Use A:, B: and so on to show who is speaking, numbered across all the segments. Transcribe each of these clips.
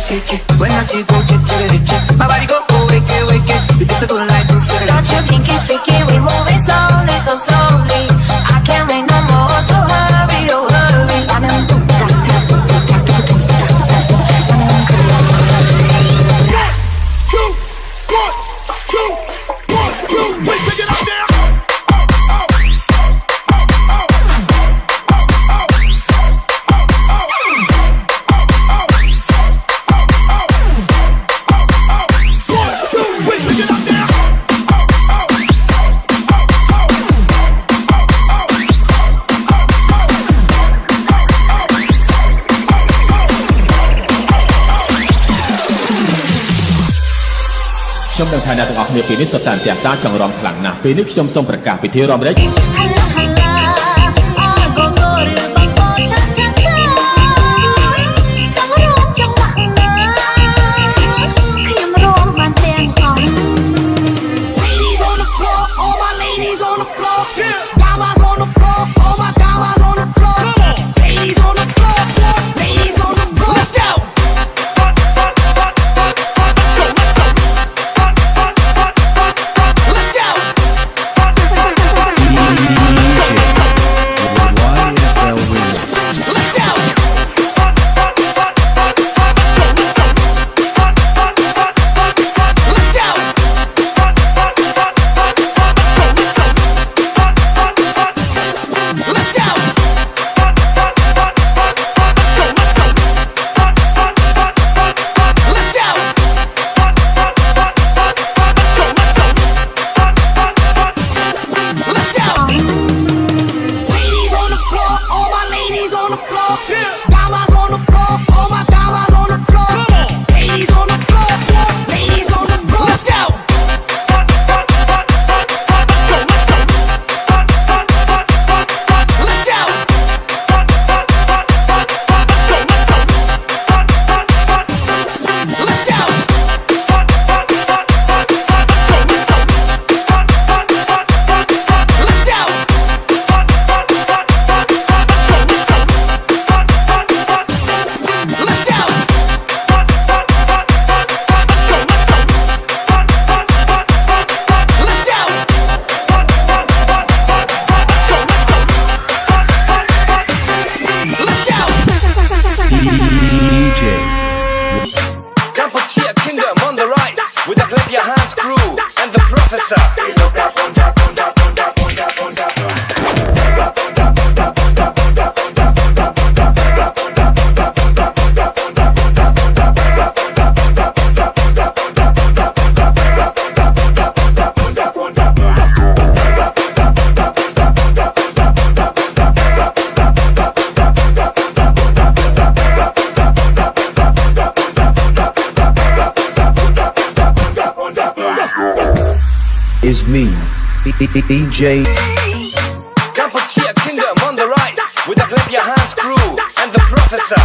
A: Shake it. When I see you go chit chit chit, my body go wake it. You disappear like you feel it.
B: Don't you think it's tricky? We move it slowly, so slowly. I can't wait no more, so hurry, oh hurry. I'm in
C: Wait, pick it up there.
D: ខ្ញុំនឹងថាអ្នកទាំងអស់គ្នាពេលនេះសុទ្ធតែអន្ទះសារចង់រំខ្លាំងណាស់ពេលនេះខ្ញុំសូមប្រកាសពិធីរំលែក
E: Is me, DJ.
A: Kampuchea Kingdom on the rise with the clap your hands crew and the professor.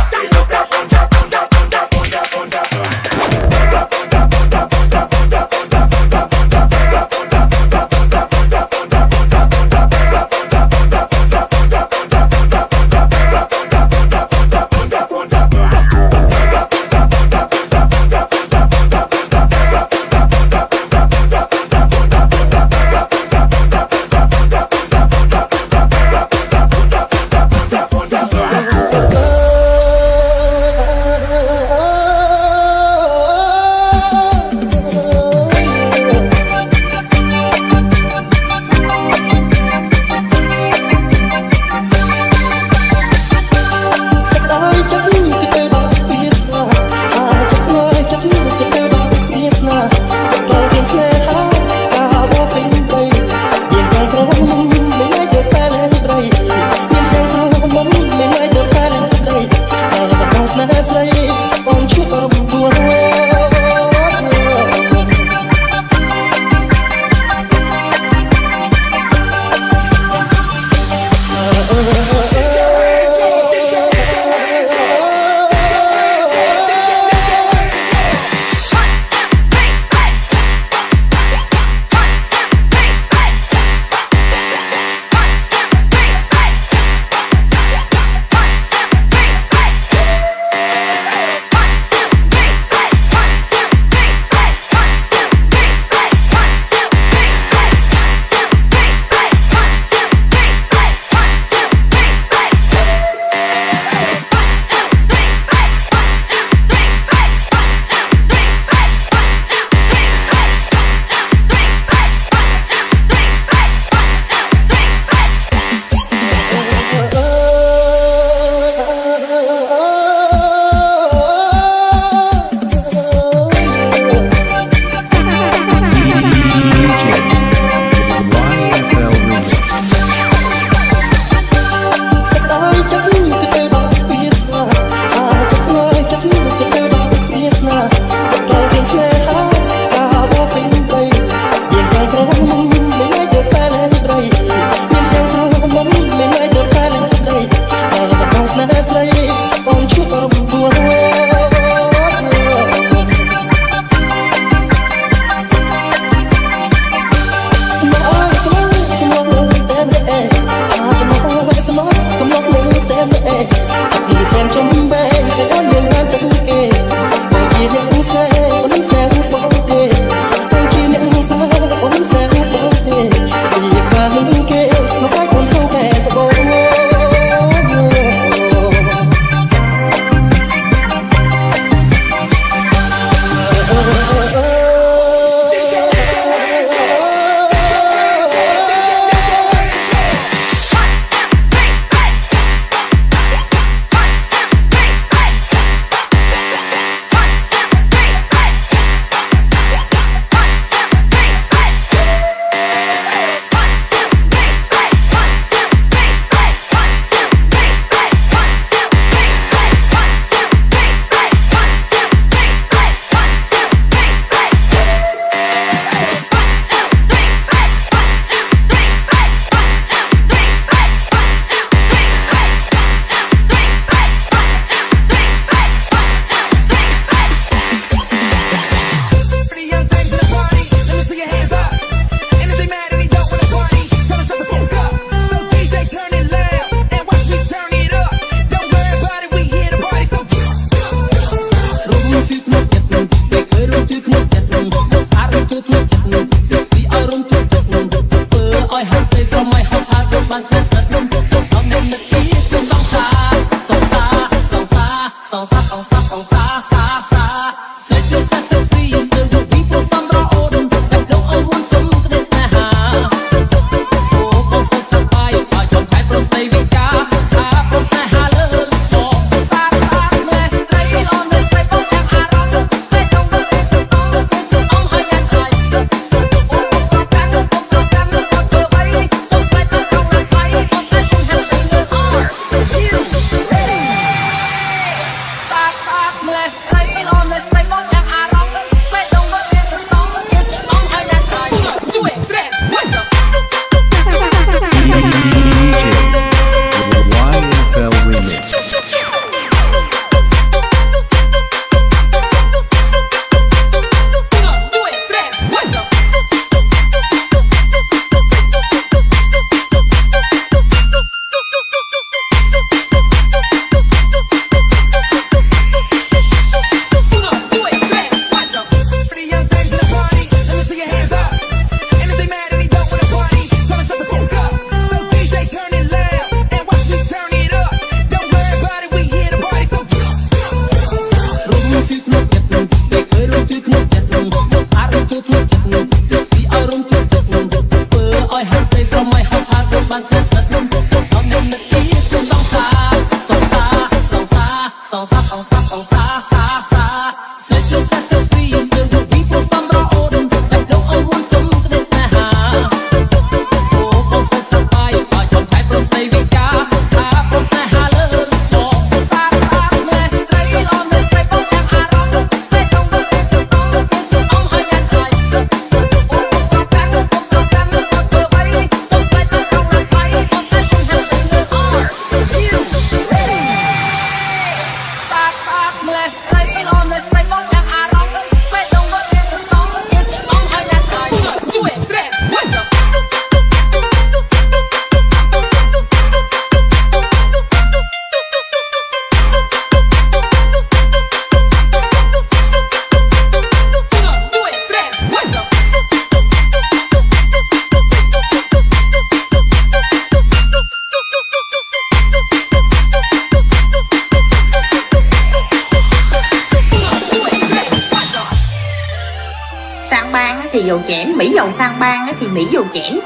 F: Sang bang thì dầu chẽn, Mỹ dầu sang bang thì Mỹ dầu chẽn.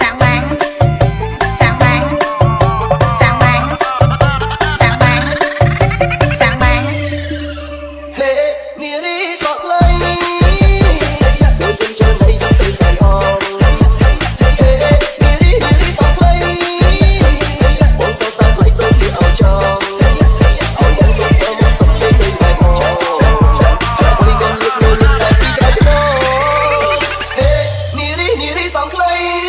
F: Sang bang, sang bang, sang bang, sang bang, sang bang.
A: Hey, mía đi giọt lấy đôi chân trơn đây dòng từ Sài Gòn. Hey, mía đi giọt lấy bóng sao xa lấy dấu thì áo tròn áo bóng sao xa mong sông lên nơi bài hò ôi ngon liệt người nhìn lại đi cái đó. Hey, mía đi giọt lấy
E: DJ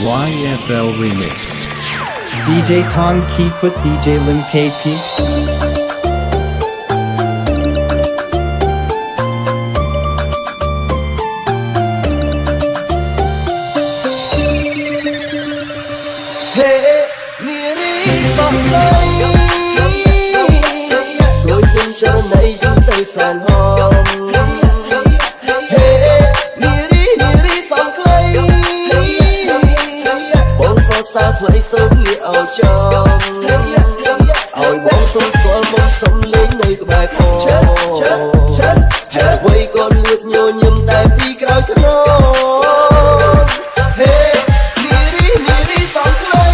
E: YFL Remix.
G: DJ Tom Keyfoot, DJ Lim KP.
A: Hey, mía đi giọt lấy đôi chân trơn này dính tới sàn hòn. Hey, mía đi giọt lấy bóng sao xa lấy sâu nghĩa áo tròn áo bóng sông xóa mong sông lấy nơi của bài hò quay con lướt nhô nhầm tại đi cao khăn non. Hey, mía đi giọt lấy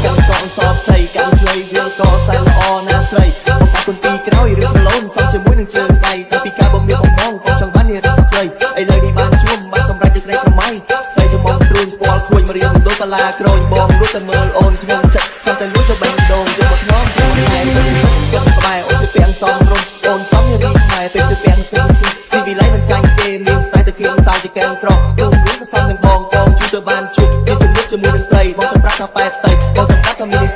G: Chân con sọt say càng play riêng co sai là o na sray một ba con pi kéo i riêng solo xong chơi mũi nâng trường tay ta pi ca bom miệng bong mong con trong bán nia ta sắp play ai lời đi bàn chuông bàn xong ra được đây from máy say cho mong truôn qual khuôn mà riêng đôi ta la kroi bom lúc ta mơ ôn không chặt trong tay lúa cho bang đồn cho một nhóm cho một ngày cho đến sắp cho một bài ôn sẽ tiền xong run ôn sóng như riêng hài tên sẽ tiền xin vì lấy mình tranh kê miếng style ta kiếm sao chỉ kèm cro luôn lúc ta xong đừng bong con chú cho bàn chụp trên nước cho mưa đừng say bong trong rác ta phải tay bong trong rác ta mini